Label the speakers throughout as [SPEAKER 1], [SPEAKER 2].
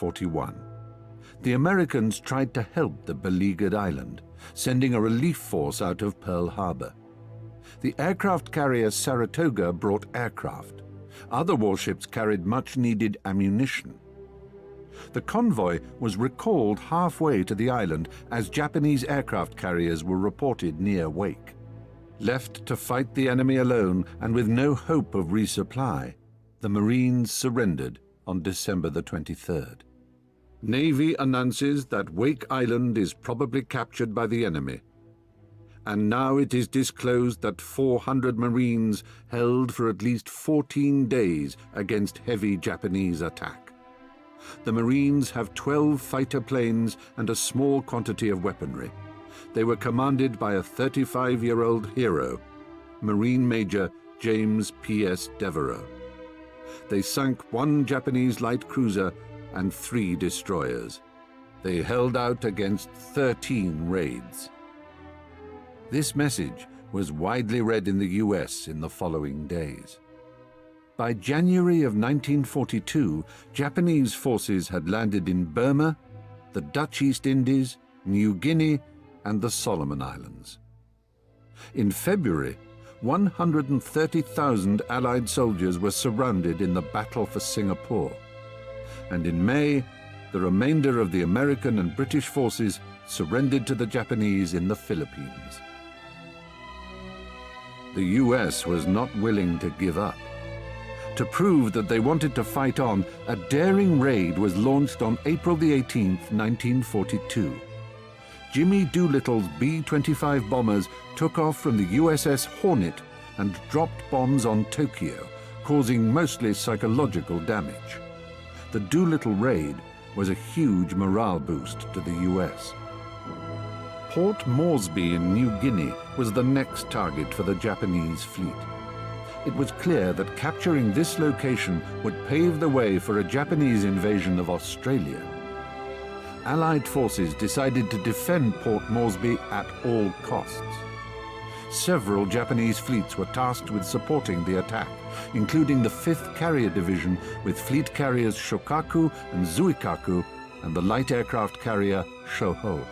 [SPEAKER 1] 1941. The Americans tried to help the beleaguered island, sending a relief force out of Pearl Harbor. The aircraft carrier Saratoga brought aircraft. Other warships carried much-needed ammunition. The convoy was recalled halfway to the island as Japanese aircraft carriers were reported near Wake. Left to fight the enemy alone and with no hope of resupply, the Marines surrendered on December the 23rd. Navy announces that Wake Island is probably captured by the enemy. And now it is disclosed that 400 Marines held for at least 14 days against heavy Japanese attack. The Marines have 12 fighter planes and a small quantity of weaponry. They were commanded by a 35-year-old hero, Marine Major James P.S. Devereux. They sunk 1 Japanese light cruiser and 3 destroyers. They held out against 13 raids. This message was widely read in the US in the following days. By January of 1942, Japanese forces had landed in Burma, the Dutch East Indies, New Guinea, and the Solomon Islands. In February, 130,000 Allied soldiers were surrounded in the Battle for Singapore. And in May, the remainder of the American and British forces surrendered to the Japanese in the Philippines. The US was not willing to give up. To prove that they wanted to fight on, a daring raid was launched on April the 18th, 1942. Jimmy Doolittle's B-25 bombers took off from the USS Hornet and dropped bombs on Tokyo, causing mostly psychological damage. The Doolittle raid was a huge morale boost to the US. Port Moresby in New Guinea was the next target for the Japanese fleet. It was clear that capturing this location would pave the way for a Japanese invasion of Australia. Allied forces decided to defend Port Moresby at all costs. Several Japanese fleets were tasked with supporting the attack, including the 5th Carrier Division with fleet carriers Shokaku and Zuikaku and the light aircraft carrier Shoho.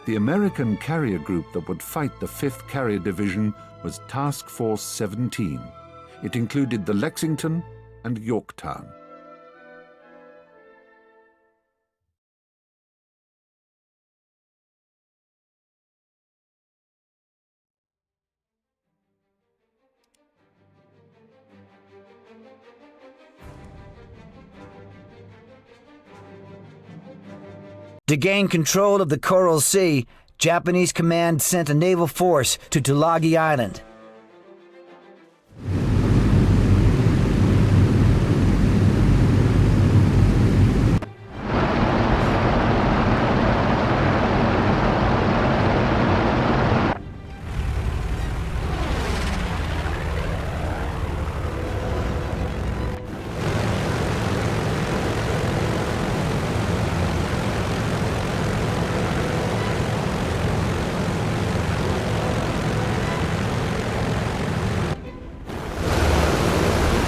[SPEAKER 1] The American carrier group that would fight the 5th Carrier Division was Task Force 17. It included the Lexington and Yorktown.
[SPEAKER 2] To gain control of the Coral Sea, Japanese command sent a naval force to Tulagi Island.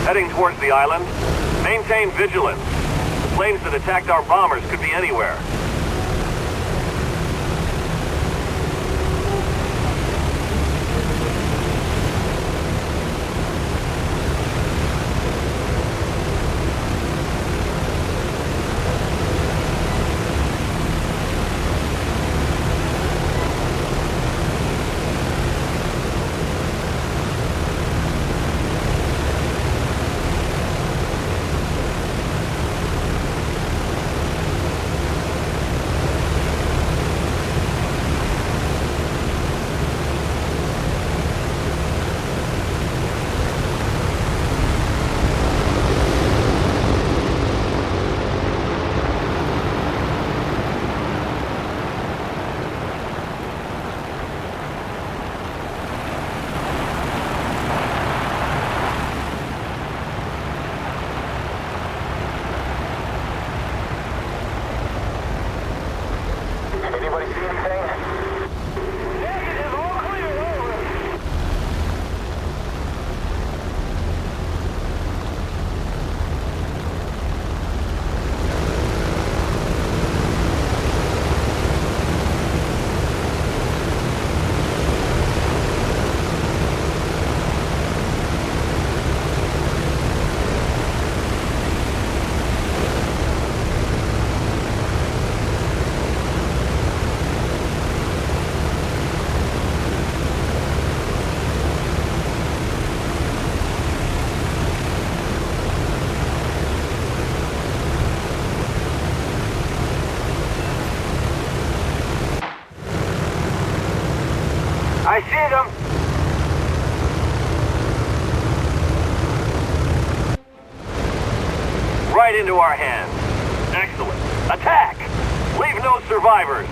[SPEAKER 3] Heading towards the island. Maintain vigilance. The planes that attacked our bombers could be anywhere. survivors.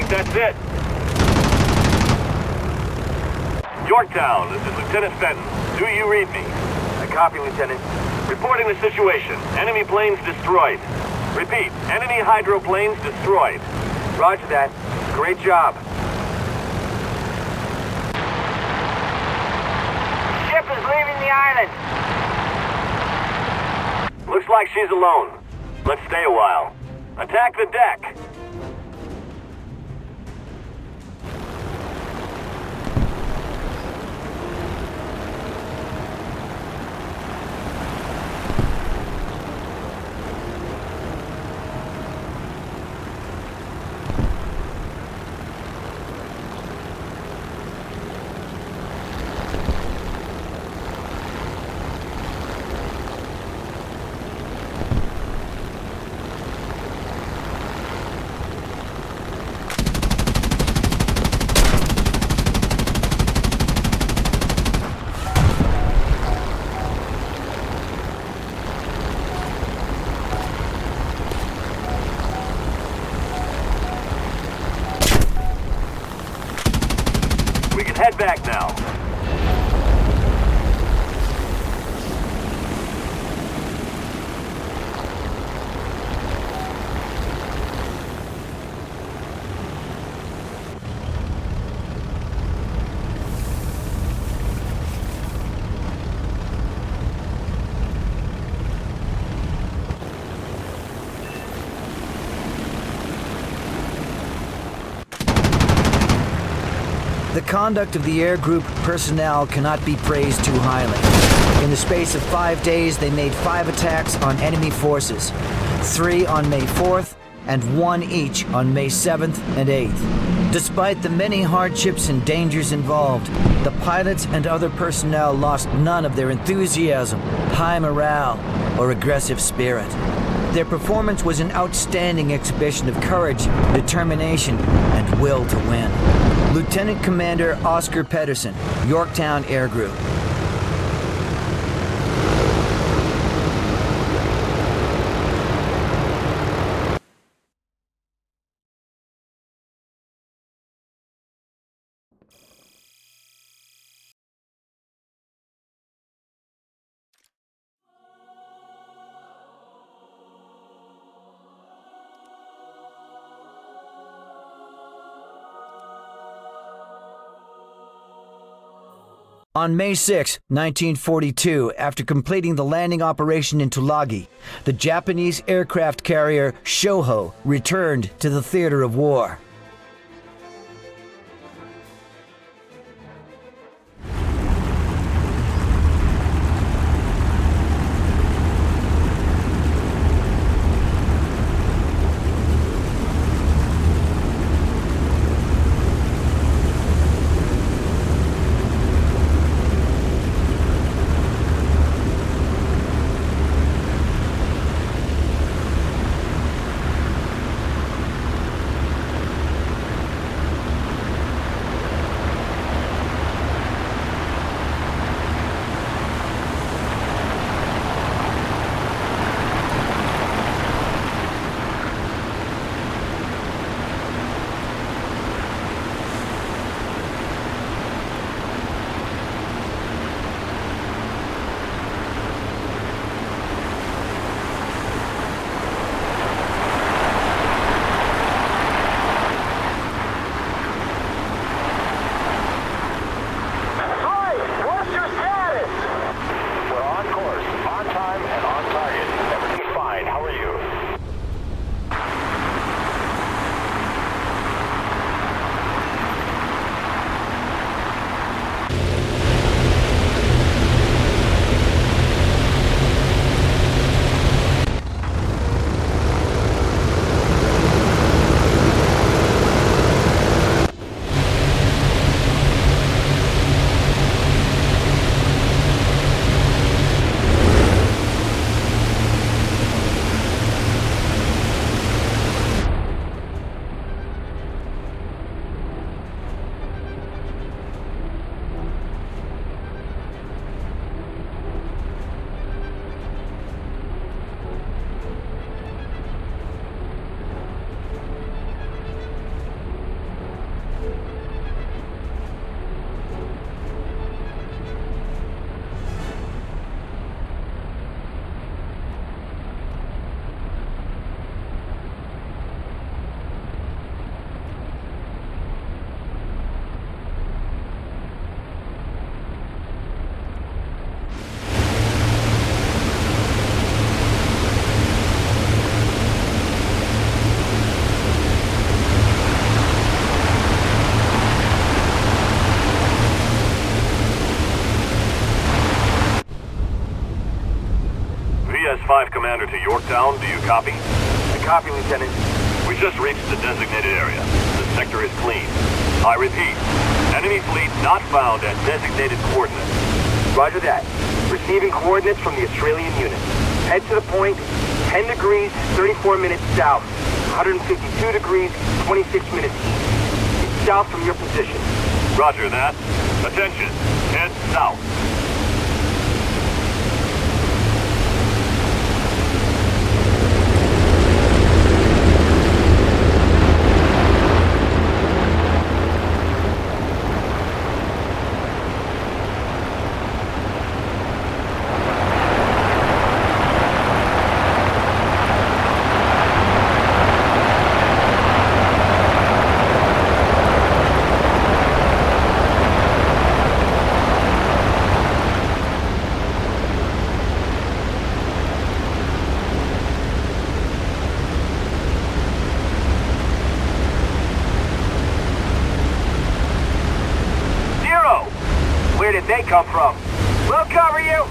[SPEAKER 3] That's it. Yorktown, this is Lieutenant Fenton. Do you read me?
[SPEAKER 4] I copy, Lieutenant.
[SPEAKER 3] Reporting the situation. Enemy planes destroyed. Repeat, enemy hydroplanes destroyed.
[SPEAKER 4] Roger that. Great job.
[SPEAKER 5] Ship is leaving the island.
[SPEAKER 3] Looks like she's alone. Let's stay a while. Attack the deck. We can head back now.
[SPEAKER 2] The conduct of the air group personnel cannot be praised too highly. In the space of 5 days, they made 5 attacks on enemy forces, 3 on May 4th, and 1 each on May 7th and 8th. Despite the many hardships and dangers involved, the pilots and other personnel lost none of their enthusiasm, high morale, or aggressive spirit. Their performance was an outstanding exhibition of courage, determination, and will to win. Lieutenant Commander Oscar Pedersen, Yorktown Air Group. On May 6, 1942, after completing the landing operation in Tulagi, the Japanese aircraft carrier Shoho returned to the theater of war.
[SPEAKER 3] VS-5 Commander to Yorktown, do you copy?
[SPEAKER 4] I copy, Lieutenant.
[SPEAKER 3] We just reached the designated area. The sector is clean. I repeat, enemy fleet not found at designated coordinates.
[SPEAKER 4] Roger that. Receiving coordinates from the Australian unit. Head to the point, 10 degrees, 34 minutes south. 152 degrees, 26 minutes east. It's south from your position.
[SPEAKER 3] Roger that. Attention, head south.
[SPEAKER 4] Where did they come from? We'll cover you!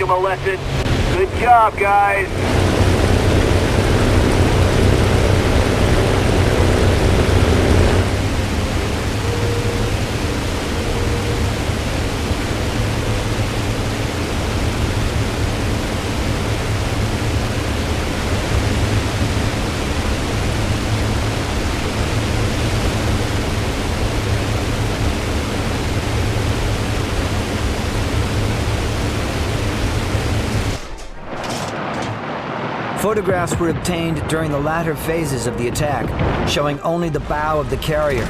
[SPEAKER 3] them a lesson. Good job, guys.
[SPEAKER 2] Photographs were obtained during the latter phases of the attack, showing only the bow of the carrier,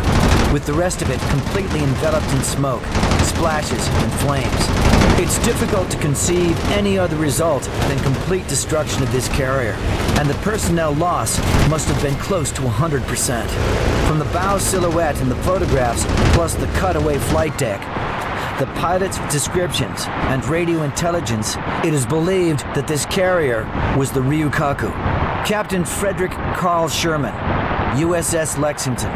[SPEAKER 2] with the rest of it completely enveloped in smoke, splashes, and flames. It's difficult to conceive any other result than complete destruction of this carrier, and the personnel loss must have been close to 100%. From the bow silhouette in the photographs, plus the cutaway flight deck, the pilot's descriptions, and radio intelligence, it is believed that this carrier was the Ryukaku. Captain Frederick Carl Sherman, USS Lexington.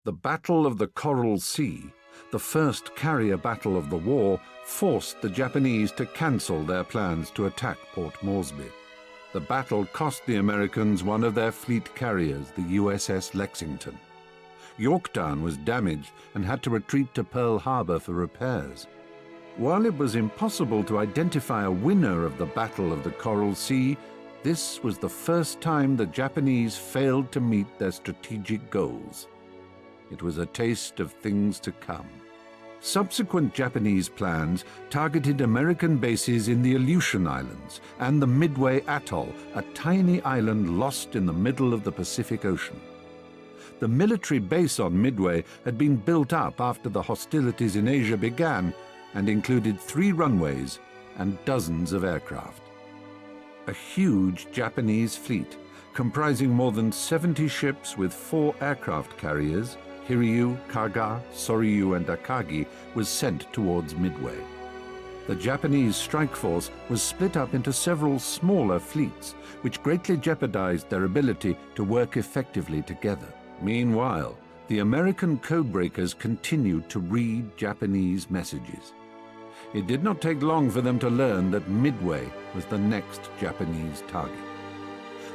[SPEAKER 1] The Battle of the Coral Sea, the first carrier battle of the war, forced the Japanese to cancel their plans to attack Port Moresby. The battle cost the Americans one of their fleet carriers, the USS Lexington. Yorktown was damaged and had to retreat to Pearl Harbor for repairs. While it was impossible to identify a winner of the Battle of the Coral Sea, this was the first time the Japanese failed to meet their strategic goals. It was a taste of things to come. Subsequent Japanese plans targeted American bases in the Aleutian Islands and the Midway Atoll, a tiny island lost in the middle of the Pacific Ocean. The military base on Midway had been built up after the hostilities in Asia began and included 3 runways and dozens of aircraft. A huge Japanese fleet, comprising more than 70 ships with 4 aircraft carriers, Hiryu, Kaga, Soryu, and Akagi, was sent towards Midway. The Japanese strike force was split up into several smaller fleets, which greatly jeopardized their ability to work effectively together. Meanwhile, the American codebreakers continued to read Japanese messages. It did not take long for them to learn that Midway was the next Japanese target.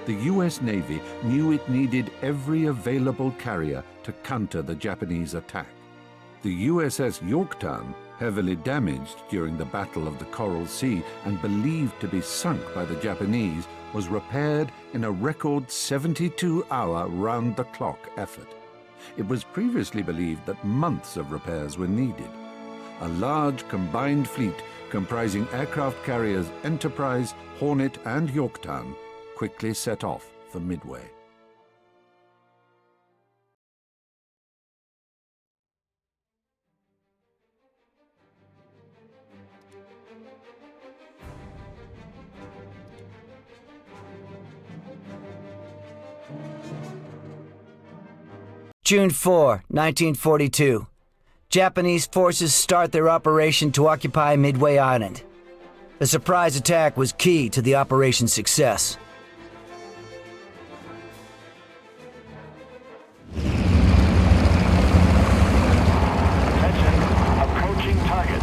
[SPEAKER 1] The U.S. Navy knew it needed every available carrier to counter the Japanese attack. The USS Yorktown, heavily damaged during the Battle of the Coral Sea and believed to be sunk by the Japanese, was repaired in a record 72-hour round-the-clock effort. It was previously believed that months of repairs were needed. A large combined fleet comprising aircraft carriers Enterprise, Hornet, and Yorktown quickly set off for Midway.
[SPEAKER 2] June 4, 1942. Japanese forces start their operation to occupy Midway Island. The surprise attack was key to the operation's success.
[SPEAKER 3] Approaching target.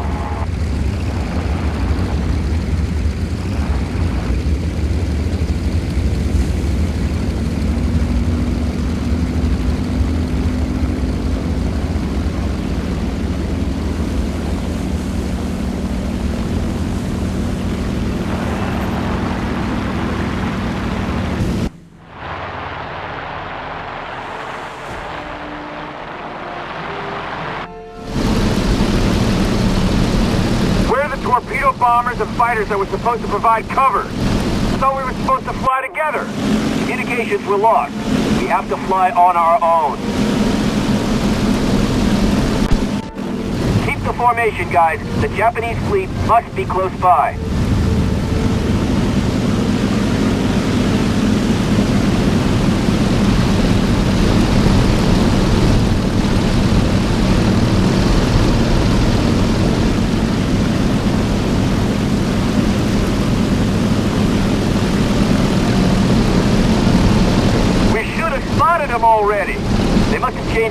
[SPEAKER 3] Torpedo bombers and fighters that were supposed to provide cover. I thought we were supposed to fly together. Communications were lost. We have to fly on our own. Keep the formation, guys. The Japanese fleet must be close by.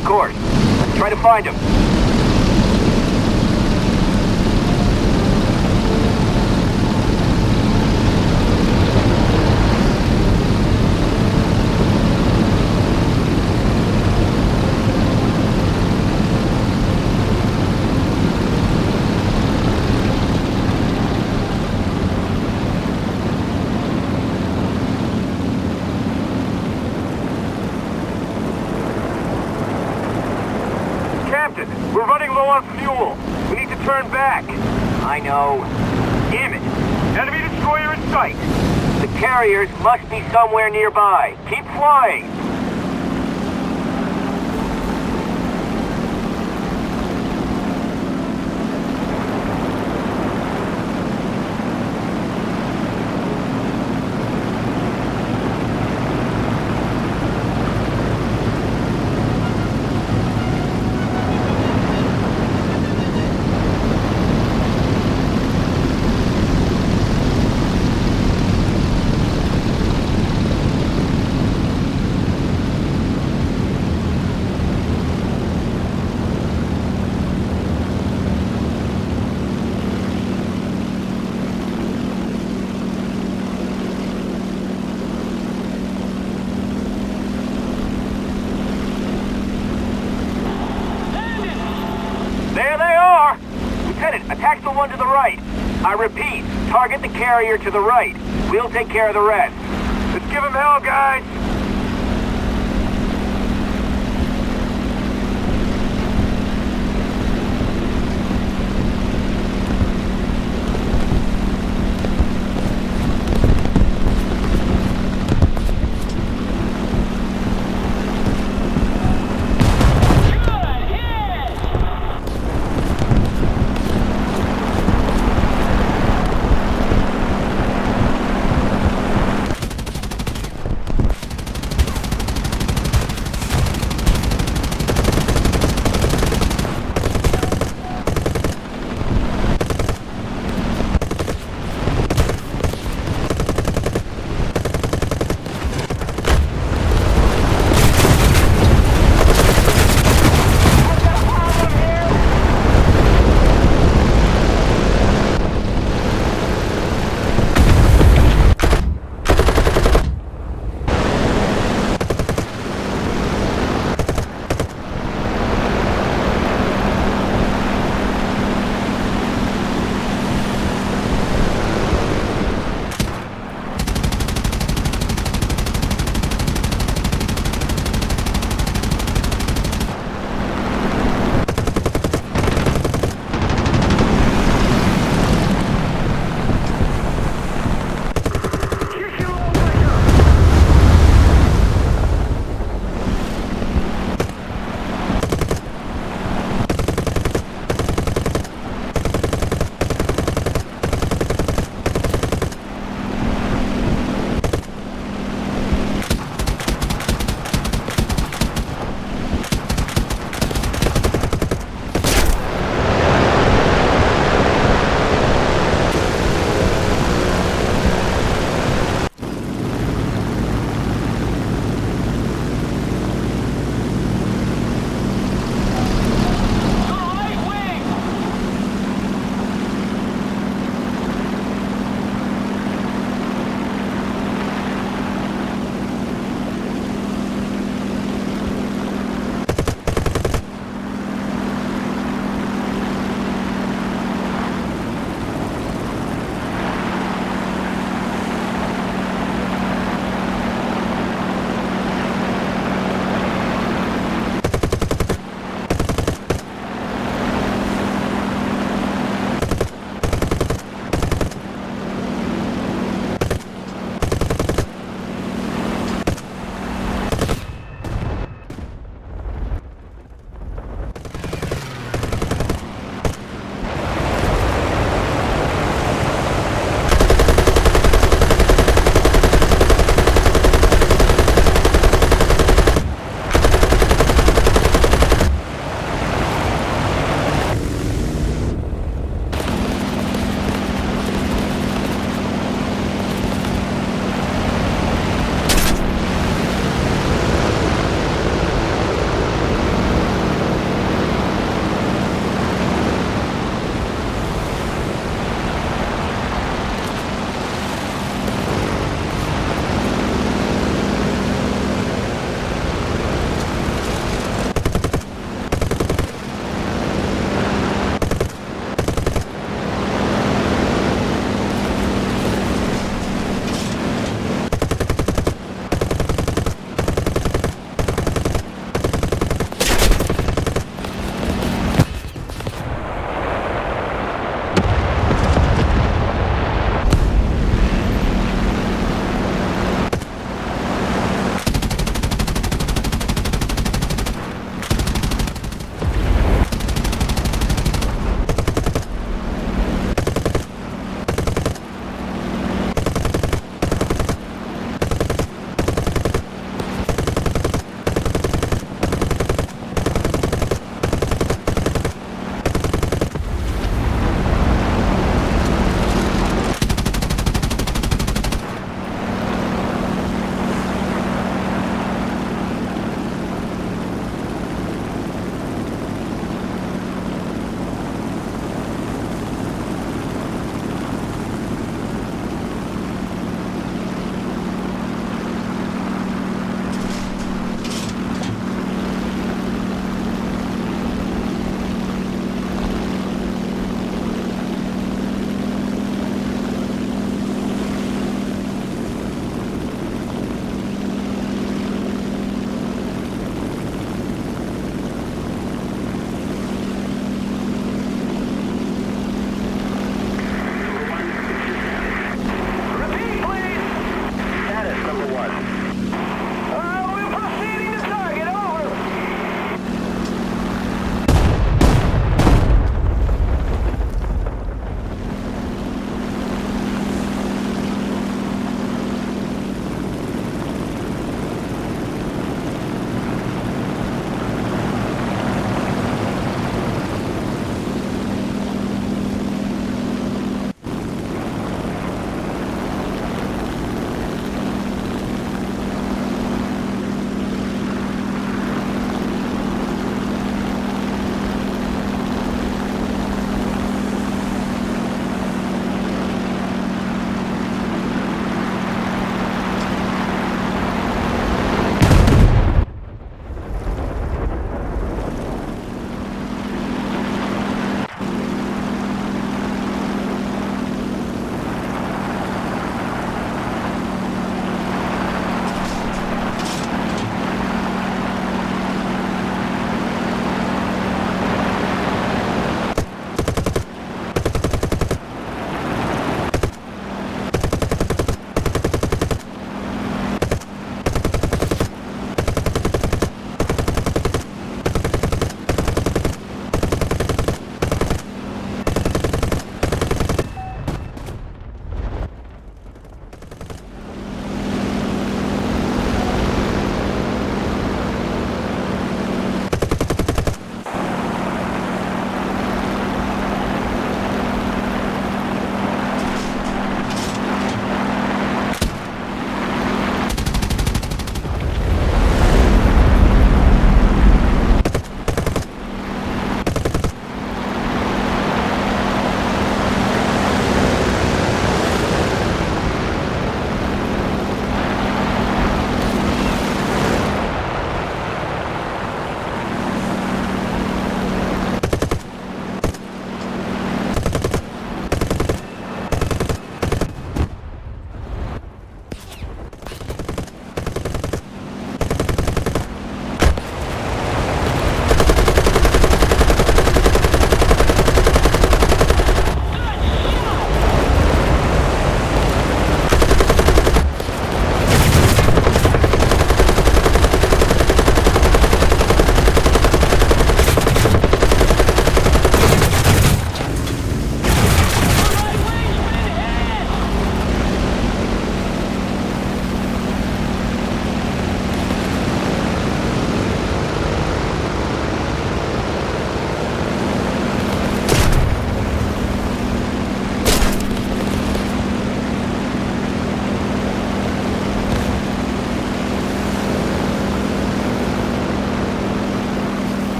[SPEAKER 3] Change course. Let's try to find him. Captain, we're running low on fuel. We need to turn back. I know. Damn it. Enemy destroyer in sight. The carriers must be somewhere nearby. Keep flying. There they are! Lieutenant, attack the one to the right. I repeat, target the carrier to the right. We'll take care of the rest. Let's give him hell, guys!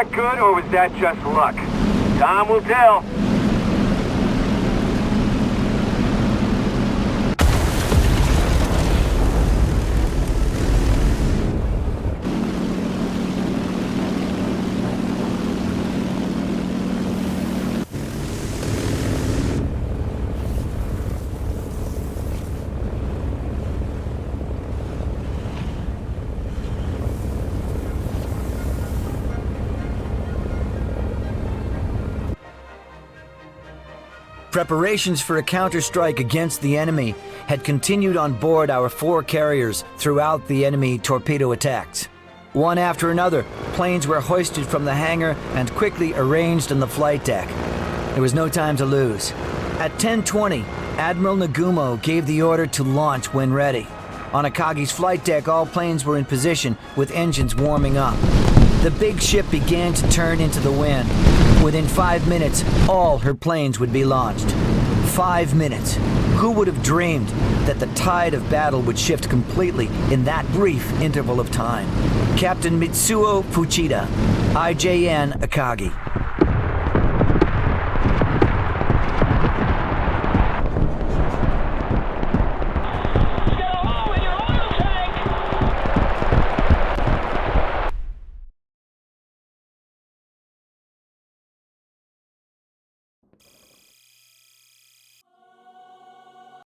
[SPEAKER 3] that good, or was that just luck? Time will tell.
[SPEAKER 2] Preparations for a counter-strike against the enemy had continued on board our 4 carriers throughout the enemy torpedo attacks. One after another, planes were hoisted from the hangar and quickly arranged on the flight deck. There was no time to lose. At 10:20, Admiral Nagumo gave the order to launch when ready. On Akagi's flight deck, all planes were in position with engines warming up. The big ship began to turn into the wind. Within 5 minutes, all her planes would be launched. 5 minutes. Who would have dreamed that the tide of battle would shift completely in that brief interval of time? Captain Mitsuo Fuchida, IJN Akagi.